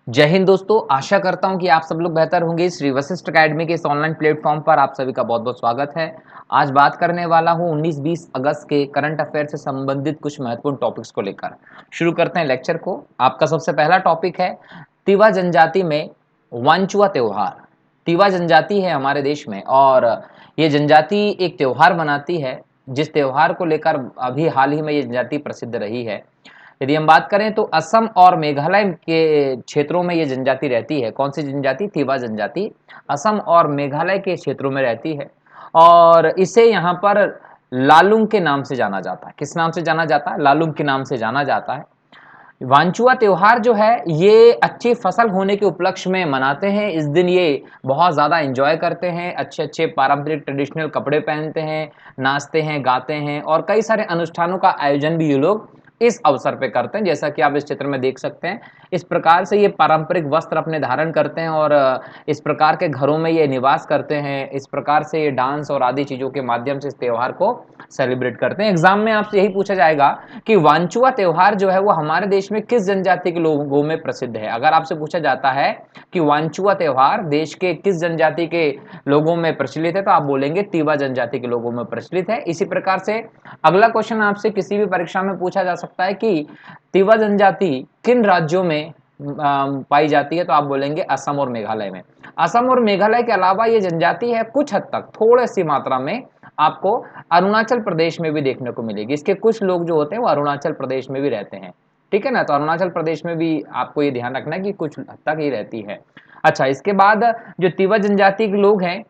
जय हिंद दोस्तों, आशा करता हूं कि आप सब लोग बेहतर होंगे। श्री वशिष्ठ अकेडमी के इस ऑनलाइन प्लेटफॉर्म पर आप सभी का बहुत-बहुत स्वागत है। आज बात करने वाला हूं 19-20 अगस्त के करंट अफेयर से संबंधित कुछ महत्वपूर्ण टॉपिक्स को लेकर। शुरू करते हैं लेक्चर को। आपका सबसे पहला टॉपिक है तिवा जनजाति में वांचुआ त्योहार। तिवा जनजाति है हमारे देश में और ये जनजाति एक त्योहार मनाती है, जिस त्योहार को लेकर अभी हाल ही में ये जनजाति प्रसिद्ध रही है। यदि हम बात करें तो असम और मेघालय के क्षेत्रों में ये जनजाति रहती है। कौन सी जनजाति? तिवा जनजाति असम और मेघालय के क्षेत्रों में रहती है और इसे यहाँ पर लालुंग के नाम से जाना जाता है। किस नाम से जाना जाता है? लालुंग के नाम से जाना जाता है। वांचुआ त्योहार जो है ये अच्छी फसल होने के उपलक्ष्य में मनाते हैं। इस दिन ये बहुत ज़्यादा एंजॉय करते हैं, अच्छे-अच्छे पारंपरिक ट्रेडिशनल कपड़े पहनते हैं, नाचते हैं, गाते हैं और कई सारे अनुष्ठानों का आयोजन भी ये लोग इस अवसर पे करते हैं, जैसा कि आप इस चित्र में देख सकते हैं। इस प्रकार से ये पारंपरिक वस्त्र अपने धारण करते हैं और इस प्रकार के घरों में ये निवास करते हैं। इस प्रकार से ये डांस और आदि चीज़ों के माध्यम से इस त्योहार को सेलिब्रेट करते हैं। एग्जाम में आपसे यही पूछा जाएगा कि वांचुआ त्योहार जो है वो हमारे देश में किस जनजाति के लोगों में प्रसिद्ध है। अगर आपसे पूछा जाता है कि वांचुआ त्योहार देश के किस जनजाति के लोगों में प्रचलित है, तो आप बोलेंगे तिवा जनजाति के लोगों में प्रचलित है। इसी प्रकार से अगला क्वेश्चन आपसे किसी भी परीक्षा में पूछा जा सकता है कि तिवा जनजाति किन राज्यों में पाई जाती है, तो आप बोलेंगे असम और मेघालय में। असम और मेघालय के अलावा ये जनजाति है कुछ हद तक थोड़े सी मात्रा में आपको अरुणाचल प्रदेश में भी देखने को मिलेगी। इसके कुछ लोग जो होते हैं वो अरुणाचल प्रदेश में भी रहते हैं। ठीक है ना? तो अरुणाचल प्रदेश में भी आपको ये ध्यान रखना है कि कुछ हद तक ही रहती है। अच्छा, इसके बाद जो तिवा जनजाति के लोग हैं,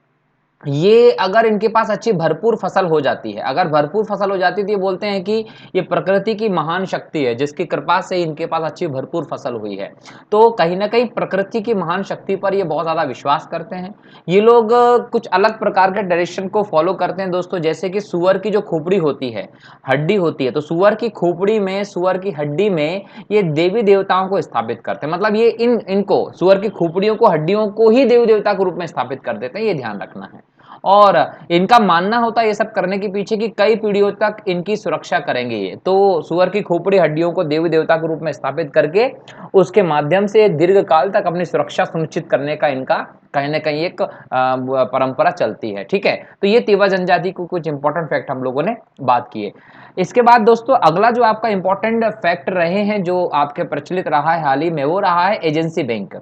ये अगर इनके पास अच्छी भरपूर फसल हो जाती है, अगर भरपूर फसल हो जाती है तो ये बोलते हैं कि ये प्रकृति की महान शक्ति है, जिसकी कृपा से इनके पास अच्छी भरपूर फसल हुई है। तो कहीं न कहीं प्रकृति की महान शक्ति पर ये बहुत ज़्यादा विश्वास करते हैं। ये लोग कुछ अलग प्रकार के ट्रेडिशन को फ़ॉलो करते हैं दोस्तों, जैसे कि सूअर की जो खोपड़ी होती है, हड्डी होती है, तो सूअर की खोपड़ी में, सूअर की हड्डी में ये देवी-देवताओं को स्थापित करते हैं। मतलब ये इनको सूअर की खोपड़ियों को, हड्डियों को ही देवी-देवता के रूप में स्थापित कर देते हैं, ये ध्यान रखना है। और इनका मानना होता है ये सब करने के पीछे कि कई पीढ़ियों तक इनकी सुरक्षा करेंगे ये। तो सूअर की खोपड़ी हड्डियों को देवी देवता के रूप में स्थापित करके उसके माध्यम से दीर्घ काल तक अपनी सुरक्षा सुनिश्चित करने का इनका कहीं न कहीं एक परंपरा चलती है। ठीक है? तो ये तिवा जनजाति को कुछ इंपॉर्टेंट फैक्ट हम लोगों ने बात किए। इसके बाद दोस्तों अगला जो आपका इंपॉर्टेंट फैक्ट रहे हैं, जो आपके प्रचलित रहा है हाल ही में, वो रहा है एजेंसी बैंक।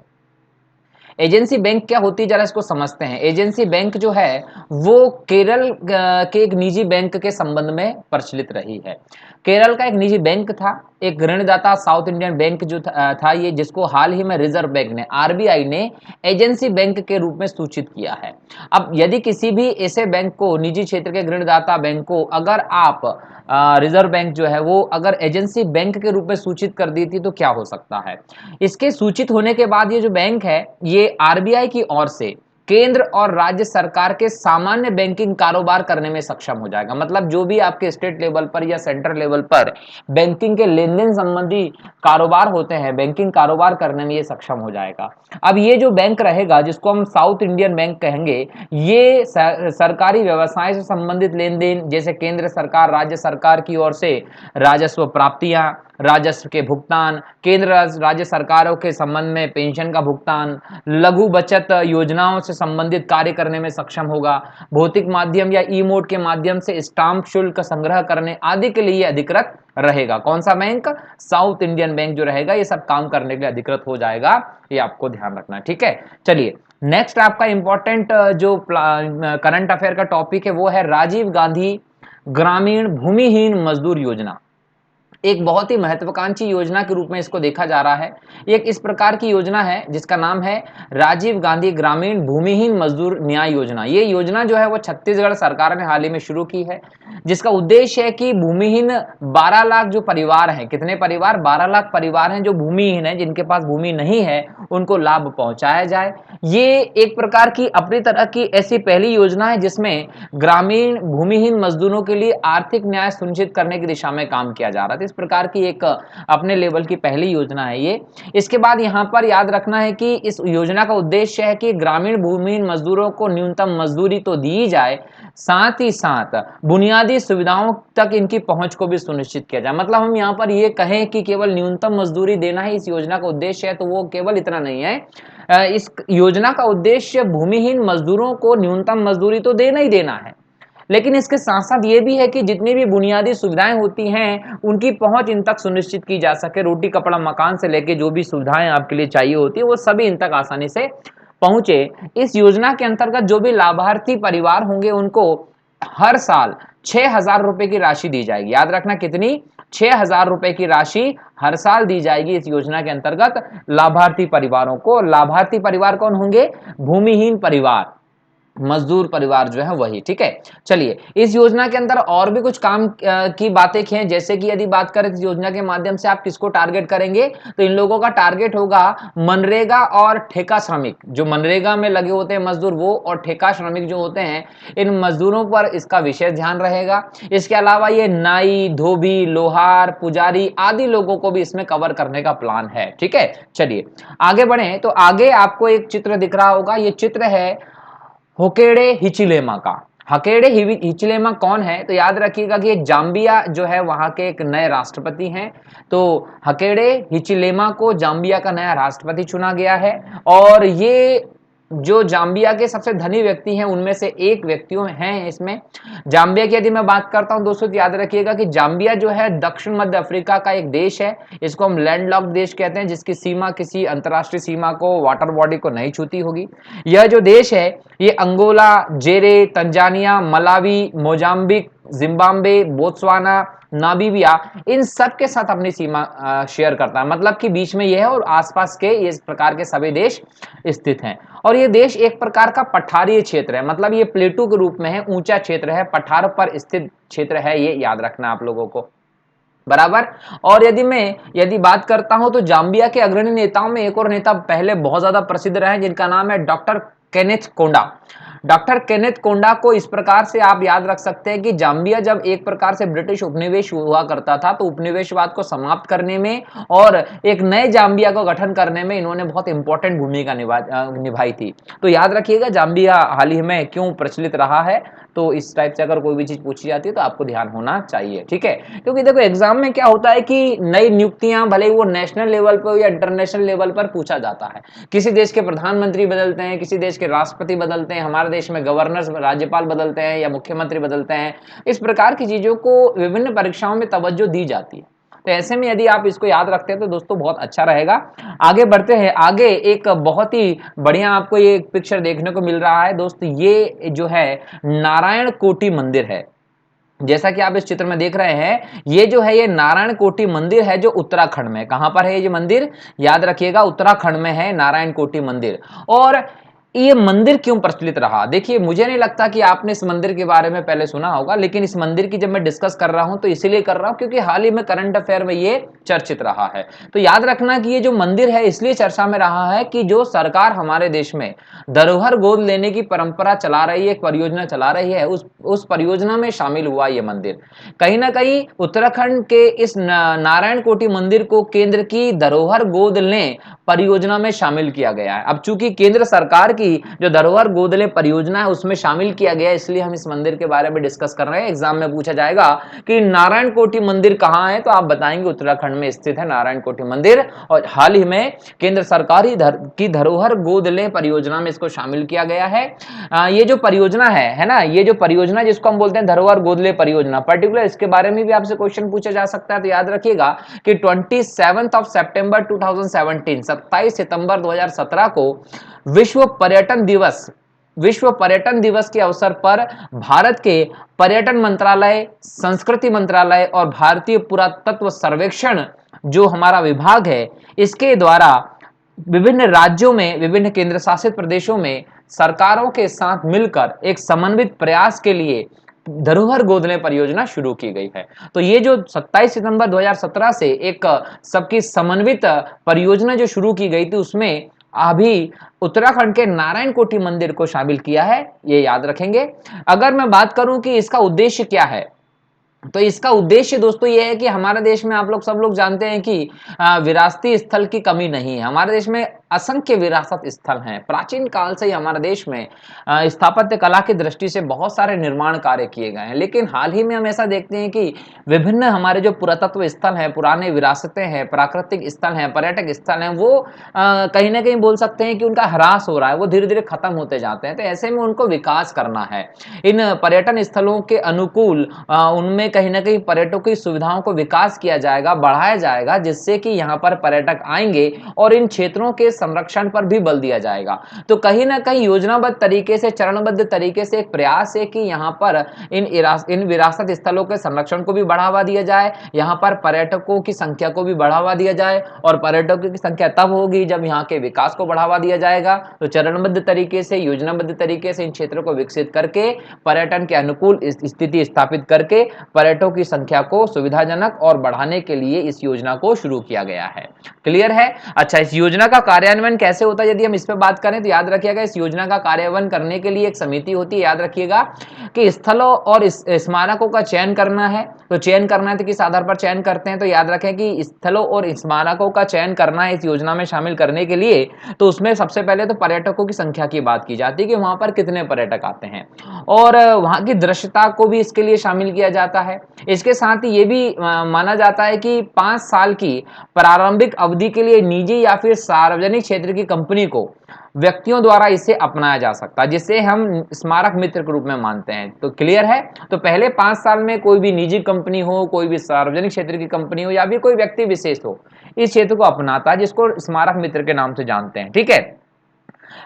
एजेंसी बैंक क्या होती है, जरा इसको समझते हैं। एजेंसी बैंक जो है वो केरल के एक निजी बैंक के संबंध में प्रचलित रही है। केरल का एक निजी बैंक था, एक ऋणदाता साउथ इंडियन बैंक जो था ये, जिसको हाल ही में रिजर्व बैंक ने, आरबीआई ने एजेंसी बैंक के रूप में सूचित किया है। अब यदि किसी भी ऐसे बैंक को, निजी क्षेत्र के ऋणदाता बैंक को, अगर आप रिजर्व बैंक जो है वो अगर एजेंसी बैंक के रूप में सूचित कर दी थी तो क्या हो सकता है। इसके सूचित होने के बाद ये जो बैंक है ये आरबीआई की ओर से केंद्र और राज्य सरकार के सामान्य बैंकिंग कारोबार करने में सक्षम हो जाएगा। मतलब जो भी आपके स्टेट लेवल पर या सेंट्रल लेवल पर बैंकिंग के लेन देन संबंधी कारोबार होते हैं, बैंकिंग कारोबार करने में ये सक्षम हो जाएगा। अब ये जो बैंक रहेगा, जिसको हम साउथ इंडियन बैंक कहेंगे, ये सरकारी व्यवसाय से संबंधित लेन देन, जैसे केंद्र सरकार, राज्य सरकार की ओर से राजस्व प्राप्तियां, राजस्व के भुगतान, केंद्र राज्य सरकारों के संबंध में पेंशन का भुगतान, लघु बचत योजनाओं से संबंधित कार्य करने में सक्षम होगा, भौतिक माध्यम या ई मोड के माध्यम से स्टाम्प शुल्क संग्रह करने आदि के लिए अधिकृत रहेगा। कौन सा बैंक? साउथ इंडियन बैंक जो रहेगा ये सब काम करने के लिए अधिकृत हो जाएगा। ये आपको ध्यान रखना है। ठीक है, चलिए नेक्स्ट आपका इंपॉर्टेंट जो करंट अफेयर का टॉपिक है वो है राजीव गांधी ग्रामीण भूमिहीन मजदूर योजना। एक बहुत ही महत्वाकांक्षी योजना के रूप में इसको देखा जा रहा है। एक इस प्रकार की योजना है जिसका नाम है राजीव गांधी ग्रामीण भूमिहीन मजदूर न्याय योजना। ये योजना जो है वो छत्तीसगढ़ सरकार ने हाल ही में शुरू की है, जिसका उद्देश्य है कि भूमिहीन 12 लाख जो परिवार हैं, कितने परिवार? 12 लाख परिवार हैं जो भूमिहीन हैं, जिनके पास भूमि नहीं है, उनको लाभ पहुंचाया जाए। ये एक प्रकार की अपनी तरह की ऐसी पहली योजना है जिसमें ग्रामीण भूमिहीन मजदूरों के लिए आर्थिक न्याय सुनिश्चित करने की दिशा में काम किया जा रहा था। इस प्रकार की एक अपने लेवल की पहली योजना है ये। इसके बाद यहाँ पर याद रखना है कि इस योजना का उद्देश्य है कि ग्रामीण भूमिहीन मजदूरों को न्यूनतम मजदूरी तो दी जाए, साथ ही साथ बुनियादी सुविधाओं तक इनकी पहुंच को भी सुनिश्चित किया जाए। मतलब हम यहाँ पर ये कहें कि केवल न्यूनतम मजदूरी देना ही इस योजना का उद्देश्य है, तो वो केवल इतना नहीं है। इस योजना का उद्देश्य भूमिहीन मजदूरों को न्यूनतम मजदूरी तो देना ही देना है, लेकिन इसके साथ साथ ये भी है कि जितनी भी बुनियादी सुविधाएं होती हैं उनकी पहुंच इन तक सुनिश्चित की जा सके। रोटी कपड़ा मकान से लेके जो भी सुविधाएं आपके लिए चाहिए होती है वो सभी इन तक आसानी से पहुंचे। इस योजना के अंतर्गत जो भी लाभार्थी परिवार होंगे उनको हर साल 6,000 रुपए की राशि दी जाएगी। याद रखना कितनी, 6,000 रुपए की राशि हर साल दी जाएगी इस योजना के अंतर्गत लाभार्थी परिवारों को। लाभार्थी परिवार कौन होंगे? भूमिहीन परिवार, मजदूर परिवार जो है वही। ठीक है, चलिए इस योजना के अंदर और भी कुछ काम की बातें हैं, जैसे कि यदि बात करें इस योजना के माध्यम से आप किसको टारगेट करेंगे, तो इन लोगों का टारगेट होगा मनरेगा और ठेका श्रमिक। जो मनरेगा में लगे होते हैं मजदूर वो, और ठेका श्रमिक जो होते हैं, इन मजदूरों पर इसका विशेष ध्यान रहेगा। इसके अलावा ये नाई, धोबी, लोहार, पुजारी आदि लोगों को भी इसमें कवर करने का प्लान है। ठीक है, चलिए आगे बढ़े। तो आगे आपको एक चित्र दिख रहा होगा, ये चित्र है होकेडे हिचिलेमा का। हकेडे हिचिलेमा कौन है? तो याद रखिएगा कि जाम्बिया जो है वहां के एक नए राष्ट्रपति हैं। तो हकेडे हिचिलेमा को जाम्बिया का नया राष्ट्रपति चुना गया है, और ये जो जाम्बिया के सबसे धनी व्यक्ति हैं उनमें से एक व्यक्तियों हैं इसमें। जाम्बिया की यदि मैं बात करता हूं दोस्तों, तो याद रखिएगा कि जाम्बिया जो है दक्षिण मध्य अफ्रीका का एक देश है। इसको हम लैंडलॉक्ड देश कहते हैं, जिसकी सीमा किसी अंतरराष्ट्रीय सीमा को, वाटर बॉडी को नहीं छूती होगी। यह जो देश है ये Angola, Zaire, Tanzania, Malawi, Mozambique, Zimbabwe, Botswana, Namibia इन सब के साथ अपनी सीमा शेयर करता है। मतलब कि बीच में यह है और आसपास के इस प्रकार के सभी देश स्थित हैं। और ये देश एक प्रकार का पठारीय क्षेत्र है, मतलब ये प्लेटू के रूप में है, ऊंचा क्षेत्र है, पठार पर स्थित क्षेत्र है, ये याद रखना आप लोगों को, बराबर। और यदि बात करता हूं तो जाम्बिया के अग्रणी नेताओं में एक और नेता पहले बहुत ज्यादा प्रसिद्ध रहे, जिनका नाम है डॉक्टर केनेथ कोंडा। डॉक्टर केनेथ कोंडा को इस प्रकार से आप याद रख सकते हैं कि जाम्बिया जब एक प्रकार से ब्रिटिश उपनिवेश हुआ करता था, तो उपनिवेशवाद को समाप्त करने में और एक नए जाम्बिया को गठन करने में इन्होंने बहुत इंपॉर्टेंट भूमिका निभाई थी। तो याद रखिएगा जाम्बिया हाल ही में क्यों प्रचलित रहा है, तो इस टाइप से अगर कोई भी चीज पूछी जाती है तो आपको ध्यान होना चाहिए। ठीक है, क्योंकि देखो एग्जाम में क्या होता है कि नई नियुक्तियां भले वो नेशनल लेवल पर या इंटरनेशनल लेवल पर पूछा जाता है। किसी देश के प्रधानमंत्री बदलते हैं, किसी देश के राष्ट्रपति बदलते हैं, हमारे देश में गवर्नर राज्यपाल बदलते हैं या मुख्यमंत्री बदलते हैं। इस प्रकार की चीजों को विभिन्न परीक्षाओं में तवज्जो दी जाती है। तो ऐसे में यदि आप इसको याद रखते हैं तो दोस्तों बहुत अच्छा रहेगा। आगे बढ़ते हैं। आगे एक बहुत ही बढ़िया आपको ये पिक्चर देखने को मिल रहा है दोस्तों, ये जो है नारायण कोटि मंदिर है। जैसा कि आप इस चित्र में देख रहे हैं, ये जो है ये नारायण कोटि मंदिर है जो उत्तराखंड में। कहां पर है ये मंदिर? याद रखिएगा उत्तराखंड में है नारायण कोटि मंदिर। और ये मंदिर क्यों प्रचलित रहा? देखिए मुझे नहीं लगता कि आपने इस मंदिर के बारे में पहले सुना होगा, लेकिन इस मंदिर की जब मैं डिस्कस कर रहा हूं तो इसलिए कर रहा हूं क्योंकि हाल ही में करंट अफेयर में ये चर्चित रहा है। तो याद रखना कि ये जो मंदिर है इसलिए चर्चा में रहा है कि जो सरकार हमारे देश में धरोहर गोद लेने की परंपरा चला रही है, एक परियोजना चला रही है, उस परियोजना में शामिल हुआ ये मंदिर। कहीं ना कहीं उत्तराखंड के इस नारायण कोटि मंदिर को केंद्र की धरोहर गोद लें परियोजना में शामिल किया गया है। अब चूंकि केंद्र सरकार की जो धरोहर गोद लें परियोजना है उसमें शामिल किया गया है, इसलिए हम इस मंदिर के बारे में डिस्कस कर रहे हैं। एग्जाम में पूछा जाएगा कि नारायण कोटि मंदिर कहां है, तो आप बताएंगे उत्तराखंड में स्थित है नारायण कोटि मंदिर। और हाल ही में केंद्र सरकार की धरोहर गोद लें परियोजना में इसको शामिल किया गया है। ये जो परियोजना है ना, ये जो परियोजना जिसको हम बोलते हैं धरोहर गोद लें परियोजना, पर्टिकुलर इसके बारे में भी आपसे क्वेश्चन पूछा जा सकता है। तो याद रखिएगा कि 27 सितंबर 2017, 27 सितंबर 2017 को विश्व पर्यटन दिवस के अवसर पर भारत के पर्यटन मंत्रालय, संस्कृति मंत्रालय और भारतीय पुरातत्व सर्वेक्षण जो हमारा विभाग है, इसके द्वारा विभिन्न राज्यों में, विभिन्न केंद्र शासित प्रदेशों में सरकारों के साथ मिलकर एक समन्वित प्रयास के लिए धरोहर गोद लें परियोजना शुरू की गई है। तो ये जो 27 सितंबर 2017 से एक सबकी समन्वित परियोजना जो शुरू की गई थी, उसमें अभी उत्तराखंड के नारायण कोटि मंदिर को शामिल किया है, ये याद रखेंगे। अगर मैं बात करूं कि इसका उद्देश्य क्या है, तो इसका उद्देश्य दोस्तों ये है कि हमारे देश में आप लोग सब लोग जानते हैं कि विरासती स्थल की कमी नहीं है। हमारे देश में असंख्य विरासत स्थल हैं। प्राचीन काल से ही हमारे देश में स्थापत्य कला की दृष्टि से बहुत सारे निर्माण कार्य किए गए हैं, लेकिन हाल ही में हम ऐसा देखते हैं कि विभिन्न हमारे जो पुरातत्व स्थल हैं, पुराने विरासतें हैं, प्राकृतिक स्थल हैं, पर्यटक स्थल हैं, वो कहीं ना कहीं बोल सकते हैं कि उनका ह्रास हो रहा है, वो धीरे धीरे खत्म होते जाते हैं। तो ऐसे में उनको विकास करना है। इन पर्यटन स्थलों के अनुकूल उनमें कहीं ना कहीं पर्यटकों की सुविधाओं को विकास किया जाएगा, बढ़ाया जाएगा, जिससे कि यहाँ पर पर्यटक आएंगे और इन क्षेत्रों के संरक्षण पर भी बल दिया जाएगा। तो कहीं ना कहीं योजनाबद्ध तरीके से, चरणबद्ध तरीके से एक प्रयास है कि यहाँ पर इन विरासत स्थलों के संरक्षण को भी बढ़ावा दिया जाए, यहाँ पर पर्यटकों की संख्या को भी बढ़ावा दिया जाए। और पर्यटकों की संख्या तब होगी जब यहाँ के विकास को बढ़ावा दिया जाएगा। तो चरणबद्ध तरीके से, योजनाबद्ध तरीके से इन क्षेत्रों को विकसित करके, पर्यटन के अनुकूल स्थिति स्थापित करके पर्यटकों की संख्या को सुविधाजनक और बढ़ाने के लिए इस योजना को शुरू किया गया है। क्लियर है? अच्छा, इस योजना का कार्यान्वयन कैसे होता है, यदि हम इस पर बात करें तो याद रखिएगा, इस योजना का कार्यान्वयन करने के लिए एक समिति होती है। याद रखिएगा कि स्थलों और स्मारकों का चयन करना है। तो चयन करना है तो किस आधार पर चयन करते हैं, तो याद रखें कि स्थलों और स्मारकों का चयन करना है इस योजना में शामिल करने के लिए। तो उसमें सबसे पहले तो पर्यटकों की संख्या की बात की जाती है कि वहां पर कितने पर्यटक आते हैं, और वहां की दृश्यता को भी इसके लिए शामिल किया जाता है। इसके साथ ही ये भी माना जाता है कि 5 साल की प्रारंभिक अवधि के लिए निजी या फिर सार्वजनिक क्षेत्र की कंपनी को व्यक्तियों द्वारा इसे अपनाया जा सकता है, जिसे हम स्मारक मित्र के रूप में मानते हैं। तो क्लियर है? तो पहले 5 साल में कोई भी निजी कंपनी हो, कोई भी सार्वजनिक क्षेत्र की कंपनी हो, या भी कोई व्यक्ति विशेष हो, इस क्षेत्र को अपनाता है, जिसको स्मारक मित्र के नाम से जानते हैं। ठीक है?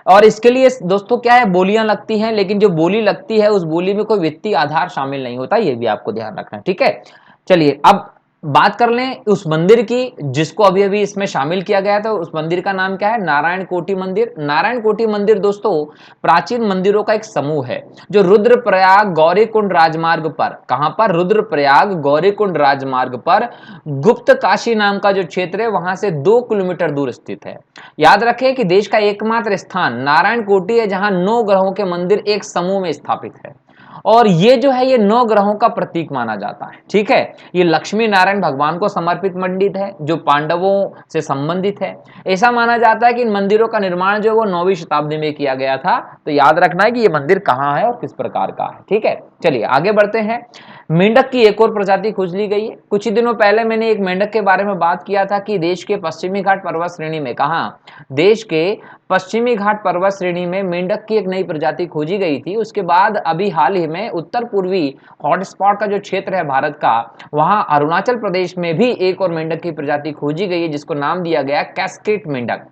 और इसके लिए दोस्तों क्या है, बोलियां लगती हैं, लेकिन जो बोली लगती है उस बोली में कोई वित्तीय आधार शामिल नहीं होता, ये भी आपको ध्यान रखना है। ठीक है? चलिए अब बात कर लें उस मंदिर की जिसको अभी अभी इसमें शामिल किया गया था। उस मंदिर का नाम क्या है? नारायण कोटि मंदिर। नारायण कोटि मंदिर दोस्तों प्राचीन मंदिरों का एक समूह है जो रुद्रप्रयाग गौरीकुंड राजमार्ग पर, कहां पर? रुद्रप्रयाग गौरीकुंड राजमार्ग पर गुप्त काशी नाम का जो क्षेत्र है वहां से 2 किलोमीटर दूर स्थित है। याद रखें कि देश का एकमात्र स्थान नारायण कोटि है जहां 9 ग्रहों के मंदिर एक समूह में स्थापित है, और ये जो है ये 9 ग्रहों का प्रतीक माना जाता है। ठीक है? ये लक्ष्मी नारायण भगवान को समर्पित मंदिर है जो पांडवों से संबंधित है। ऐसा माना जाता है कि इन मंदिरों का निर्माण जो है वो 9वीं शताब्दी में किया गया था। तो याद रखना है कि ये मंदिर कहाँ है और किस प्रकार का है। ठीक है? चलिए आगे बढ़ते हैं। मेंढक की एक और प्रजाति खोज ली गई है। कुछ ही दिनों पहले मैंने एक मेंढक के बारे में बात किया था कि देश के पश्चिमी घाट पर्वत श्रेणी में, कहा? देश के पश्चिमी घाट पर्वत श्रेणी में मेंढक की एक नई प्रजाति खोजी गई थी। उसके बाद अभी हाल ही में उत्तर पूर्वी हॉटस्पॉट का जो क्षेत्र है भारत का, वहां अरुणाचल प्रदेश में भी एक और मेंढक की प्रजाति खोजी गई है जिसको नाम दिया गया कैस्केड मेंढक।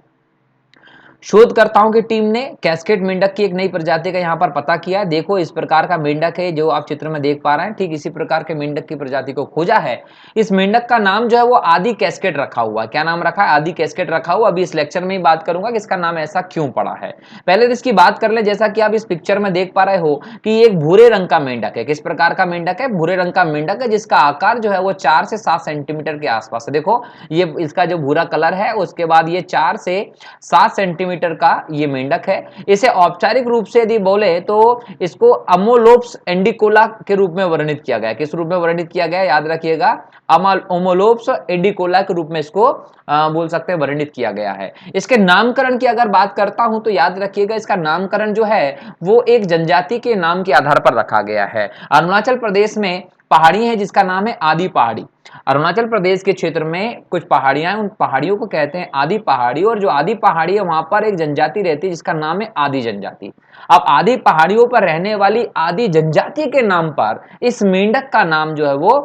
शोधकर्ताओं की टीम ने कैस्केड मेंढक की एक नई प्रजाति का यहाँ पर पता किया। देखो इस प्रकार का मेंढक है जो आप चित्र में देख पा रहे हैं, ठीक इसी प्रकार के मेंढक की प्रजाति को खोजा है। इस मेंढक का नाम जो है वो आदि कैस्केड रखा हुआ। क्या नाम रखा है? आदि कैस्केड रखा हुआ। अभी इस लेक्चर में ही बात करूंगा कि इसका नाम ऐसा क्यों पड़ा है। पहले तो इसकी बात कर ले। जैसा कि आप इस पिक्चर में देख पा रहे हो कि एक भूरे रंग का मेंढक है। किस प्रकार का मेंढक है? भूरे रंग का मेंढक है जिसका आकार जो है वो 4 से 7 सेंटीमीटर के आसपास है। देखो ये इसका जो भूरा कलर है, उसके बाद ये 4 से 7 सेंटीमीटर का ये मेंढक है। इसे औपचारिक रूप से यदि बोले तो इसको अमोलोप्स एंडिकोला के रूप में वर्णित किया गया। किस रूप में वर्णित किया गया? याद रखिएगा, अमोलोप्स एंडिकोला के रूप में इसको बोल सकते हैं वर्णित किया गया है। इसके नामकरण की अगर बात करता हूं तो याद रखिएगा इसका नामकरण जो है वो एक जनजाति के नाम के आधार पर रखा गया है। अरुणाचल प्रदेश में पहाड़ी है जिसका नाम है आदि पहाड़ी। अरुणाचल प्रदेश के क्षेत्र में कुछ पहाड़ियां हैं, उन पहाड़ियों को कहते हैं आदि पहाड़ी, और जो आदि पहाड़ी है वहां पर एक जनजाति रहती है जिसका नाम है आदि जनजाति। अब आदि पहाड़ियों पर रहने वाली आदि जनजाति के नाम पर इस मेंढक का नाम जो है वो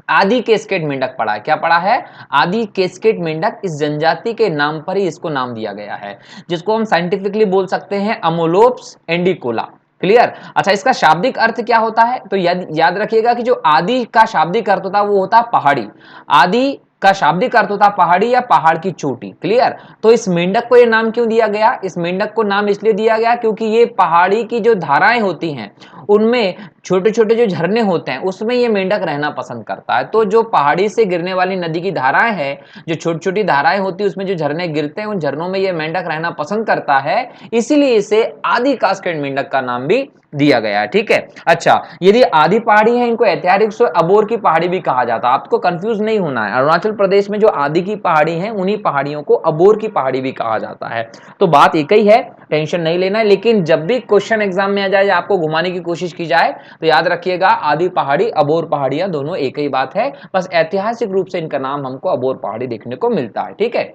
आदि केस्केड मेंढक पड़ा है। क्या पड़ा है? आदि केस्केड मेंढक। इस जनजाति के नाम पर ही इसको नाम दिया गया है, जिसको हम साइंटिफिकली बोल सकते हैं अमोलोप्स एंडिकोला। क्लियर? अच्छा, इसका शाब्दिक अर्थ क्या होता है? तो याद रखिएगा कि जो आदि का शाब्दिक अर्थ होता है वो होता है पहाड़ी। आदि का शाब्दिक अर्थ होता है पहाड़ी या पहाड़ की चोटी। क्लियर? तो इस मेंढक को ये नाम क्यों दिया गया? इस मेंढक को नाम इसलिए दिया गया क्योंकि ये पहाड़ी की जो धाराएं होती हैं उनमें छोटे छोटे जो झरने होते हैं उसमें ये मेंढक रहना पसंद करता है। तो जो पहाड़ी से गिरने वाली नदी की धाराएं हैं, जो छोटी छोटी धाराएं होती है उसमें जो झरने गिरते हैं, उन झरनों में ये मेंढक रहना पसंद करता है, इसीलिए इसे आदि कास्केड मेंढक का नाम भी दिया गया है। ठीक है, अच्छा, यदि आदि पहाड़ी है, इनको ऐतिहासिक रूप से अबोर की पहाड़ी भी कहा जाता है। आपको कंफ्यूज नहीं होना है, अरुणाचल प्रदेश में जो आदि की पहाड़ी है उन्हीं पहाड़ियों को अबोर की पहाड़ी भी कहा जाता है। तो बात एक ही है, टेंशन नहीं लेना है। लेकिन जब भी क्वेश्चन एग्जाम में आ जाए, आपको घुमाने की कोशिश की जाए, तो याद रखिएगा आदि पहाड़ी अबोर पहाड़ियां दोनों एक ही बात है, बस ऐतिहासिक रूप से इनका नाम हमको अबोर पहाड़ी देखने को मिलता है। ठीक है,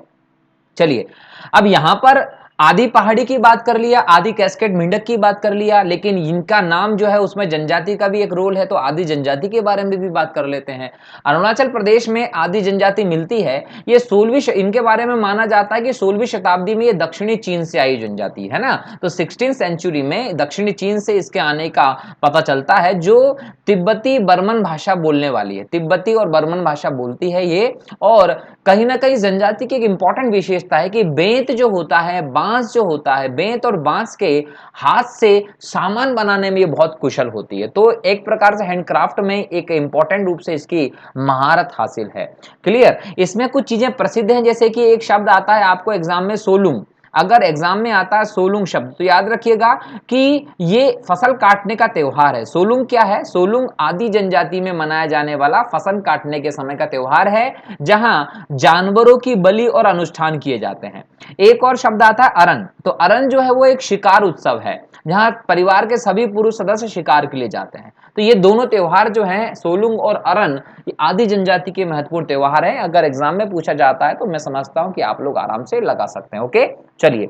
चलिए, अब यहां पर आदि पहाड़ी की बात कर लिया, आदि कैस्केड मेंढक की बात कर लिया, लेकिन इनका नाम जो है उसमें जनजाति का भी एक रोल है, तो आदि जनजाति के बारे में भी बात कर लेते हैं। अरुणाचल प्रदेश में आदि जनजाति मिलती है, ये 16वीं, इनके बारे में माना जाता है कि 16वीं शताब्दी में ये दक्षिणी चीन से आई जनजाति है ना। तो 16th सेंचुरी में दक्षिणी चीन से इसके आने का पता चलता है, जो तिब्बती बर्मन भाषा बोलने वाली है, तिब्बती और बर्मन भाषा बोलती है ये। और कहीं ना कहीं जनजाति की एक इंपॉर्टेंट विशेषता है कि बेंत जो होता है, बांस जो होता है, बेंत और बांस के हाथ से सामान बनाने में ये बहुत कुशल होती है। तो एक प्रकार से हैंडक्राफ्ट में एक इंपॉर्टेंट रूप से इसकी महारत हासिल है। क्लियर, इसमें कुछ चीजें प्रसिद्ध हैं, जैसे कि एक शब्द आता है आपको एग्जाम में, सोलुंग। अगर एग्जाम में आता है सोलुंग शब्द, तो याद रखिएगा कि ये फसल काटने का त्योहार है। सोलुंग क्या है? सोलुंग आदि जनजाति में मनाया जाने वाला फसल काटने के समय का त्योहार है, जहां जानवरों की बलि और अनुष्ठान किए जाते हैं। एक और शब्द आता है अरन। तो अरन जो है वो एक शिकार उत्सव है, जहां परिवार के सभी पुरुष सदस्य शिकार के लिए जाते हैं। तो ये दोनों त्योहार जो हैं, सोलुंग और अरन, ये आदि जनजाति के महत्वपूर्ण त्योहार हैं। अगर एग्जाम में पूछा जाता है तो मैं समझता हूं कि आप लोग आराम से लगा सकते हैं। ओके, चलिए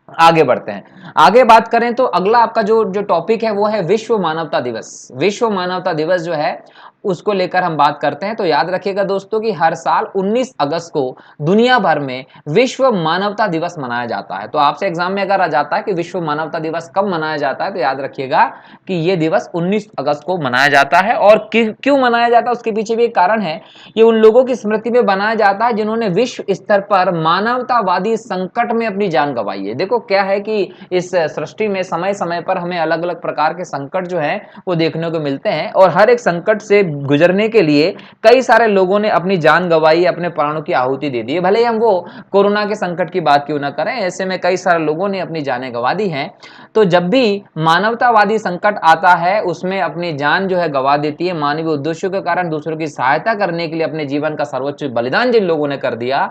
आगे बढ़ते हैं। आगे बात करें तो अगला आपका जो जो टॉपिक है वो है विश्व मानवता दिवस। विश्व मानवता दिवस जो है उसको लेकर हम बात करते हैं। तो याद रखिएगा दोस्तों कि हर साल 19 अगस्त को दुनिया भर में विश्व मानवता दिवस मनाया जाता है। तो आपसे एग्जाम में अगर आ जाता है कि विश्व मानवता दिवस कब मनाया जाता है, तो याद रखिएगा कि यह दिवस 19 अगस्त को मनाया जाता है। और क्यों मनाया जाता है उसके पीछे भी एक कारण है। ये उन लोगों की स्मृति में बनाया जाता है जिन्होंने विश्व स्तर पर मानवतावादी संकट में अपनी जान गंवाई है। देखो क्या है कि इस सृष्टि में समय समय पर हमें अलग अलग प्रकार के संकट जो है वो देखने को मिलते हैं, और हर एक संकट से गुजरने के लिए कई सारे लोगों ने अपनी जान गंवाई, अपने प्राणों की आहुति दे दी है। भले ही हम वो कोरोना के संकट की बात क्यों ना करें, ऐसे में कई सारे लोगों ने अपनी जानें गंवा दी हैं। तो जब भी मानवतावादी संकट आता है, उसमें अपनी जान जो है गंवा देती है, मानवीय उद्देश्यों के कारण दूसरों की सहायता करने के लिए अपने जीवन का सर्वोच्च बलिदान जिन लोगों ने कर दिया,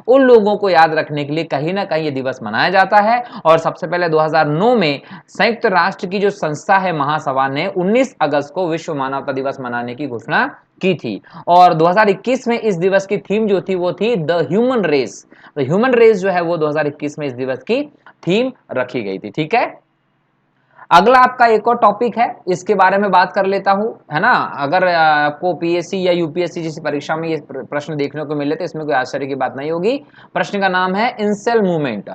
उन लोगों को याद रखने के लिए कहीं ना कहीं ये दिवस मनाया जाता है। और सबसे पहले 2009 में संयुक्त राष्ट्र की जो संस्था है महासभा ने 19 अगस्त को विश्व मानवता दिवस मनाने की घोषणा की थी। और 2021 में इस दिवस की थीम जो थी वो थी the human race. The human race जो है वो 2021 में इस दिवस की थीम रखी गई थी। ठीक है, अगला आपका एक और टॉपिक है, इसके बारे में बात कर लेता हूं, है ना। अगर आपको पीएससी या यूपीएससी जैसी परीक्षा में ये प्रश्न देखने को मिले तो इसमें कोई आश्चर्य की बात नहीं होगी। प्रश्न का नाम है इंसेल मूवमेंट।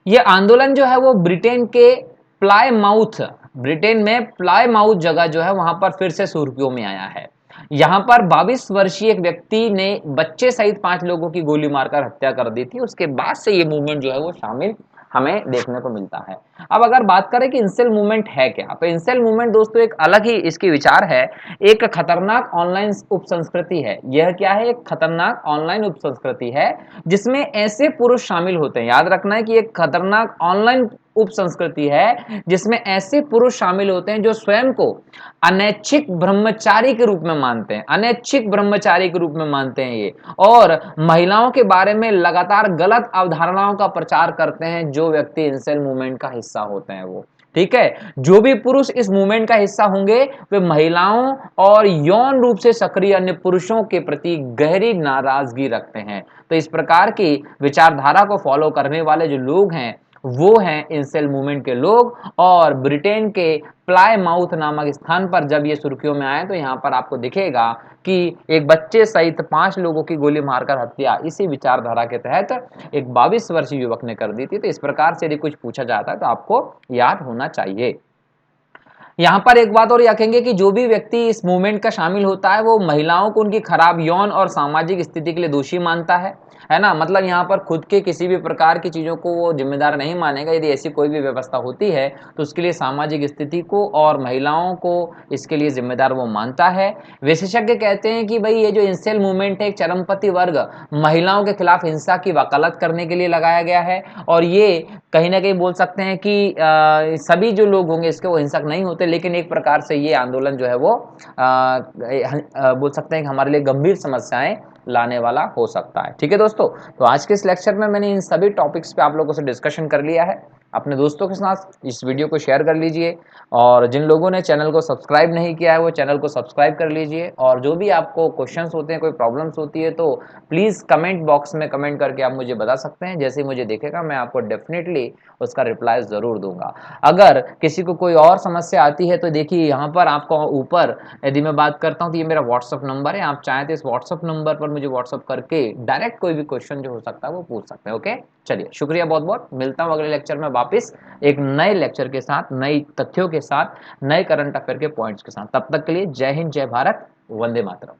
ये आंदोलन जो है वो ब्रिटेन के प्लायमाउथ, ब्रिटेन में प्लायमाउथ जगह जो है वहां पर फिर से सुर्खियों में आया है। यहां पर 22 वर्षीय एक व्यक्ति ने बच्चे सहित 5 लोगों की गोली मारकर हत्या कर दी थी। उसके बाद से ये मूवमेंट जो है वो शामिल हमें देखने को मिलता है। अब अगर बात करें कि इंसेल मूवमेंट है क्या, तो इंसेल मूवमेंट दोस्तों एक अलग ही इसकी विचार है। एक खतरनाक ऑनलाइन उपसंस्कृति है। यह क्या है? एक खतरनाक ऑनलाइन उपसंस्कृति है जिसमें ऐसे पुरुष शामिल होते हैं। याद रखना है कि एक खतरनाक ऑनलाइन उपसंस्कृति है जिसमें ऐसे पुरुष शामिल होते हैं जो स्वयं को अनैच्छिक ब्रह्मचारी के रूप में मानते हैं, अनैच्छिक ब्रह्मचारी के रूप में मानते हैं ये, और महिलाओं के बारे में लगातार गलत अवधारणाओं का प्रचार करते हैं जो व्यक्ति इंसेल मूवमेंट का हिस्सा होते हैं वो। ठीक है, जो भी पुरुष इस मूवमेंट का हिस्सा होंगे वे महिलाओं और यौन रूप से सक्रिय अन्य पुरुषों के प्रति गहरी नाराजगी रखते हैं। तो इस प्रकार की विचारधारा को फॉलो करने वाले जो लोग हैं वो हैं इंसेल मूवमेंट के लोग। और ब्रिटेन के प्लायमाउथ नामक स्थान पर जब ये सुर्खियों में आए तो यहाँ पर आपको दिखेगा कि एक बच्चे सहित 5 लोगों की गोली मारकर हत्या इसी विचारधारा के तहत एक 22 वर्षीय युवक ने कर दी थी। तो इस प्रकार से यदि कुछ पूछा जाता है तो आपको याद होना चाहिए। यहाँ पर एक बात और रखेंगे कि जो भी व्यक्ति इस मूवमेंट का शामिल होता है वो महिलाओं को उनकी खराब यौन और सामाजिक स्थिति के लिए दोषी मानता है। है ना। मतलब यहाँ पर खुद के किसी भी प्रकार की चीज़ों को वो जिम्मेदार नहीं मानेगा। यदि ऐसी कोई भी व्यवस्था होती है तो उसके लिए सामाजिक स्थिति को और महिलाओं को इसके लिए जिम्मेदार वो मानता है। विशेषज्ञ कहते हैं कि भाई ये जो इंसेल मूवमेंट है, एक चरमपंथी वर्ग महिलाओं के खिलाफ हिंसा की वकालत करने के लिए लगाया गया है, और ये कहीं ना कहीं बोल सकते हैं कि सभी जो लोग होंगे इसके वो हिंसक नहीं होते, लेकिन एक प्रकार से ये आंदोलन जो है वो बोल सकते हैं कि हमारे लिए गंभीर समस्याएं लाने वाला हो सकता है। ठीक है दोस्तों, तो आज के इस लेक्चर में मैंने इन सभी टॉपिक्स पे आप लोगों से डिस्कशन कर लिया है। अपने दोस्तों के साथ इस वीडियो को शेयर कर लीजिए, और जिन लोगों ने चैनल को सब्सक्राइब नहीं किया है वो चैनल को सब्सक्राइब कर लीजिए। और जो भी आपको क्वेश्चंस होते हैं, कोई प्रॉब्लम्स होती है, तो प्लीज़ कमेंट बॉक्स में कमेंट करके आप मुझे बता सकते हैं। जैसे ही मुझे देखेगा मैं आपको डेफिनेटली उसका रिप्लाई ज़रूर दूंगा। अगर किसी को कोई और समस्या आती है तो देखिए यहाँ पर आपको ऊपर यदि मैं बात करता हूँ तो ये मेरा व्हाट्सअप नंबर है। आप चाहें तो इस व्हाट्सअप नंबर पर मुझे व्हाट्सअप करके डायरेक्ट कोई भी क्वेश्चन जो हो सकता है वो पूछ सकते हैं। ओके, चलिए शुक्रिया बहुत बहुत। मिलता हूँ अगले लेक्चर में वापस एक नए लेक्चर के साथ, नई तथ्यों के साथ, नए करंट अफेयर के पॉइंट्स के साथ। तब तक के लिए जय हिंद, जय भारत, वंदे मातरम।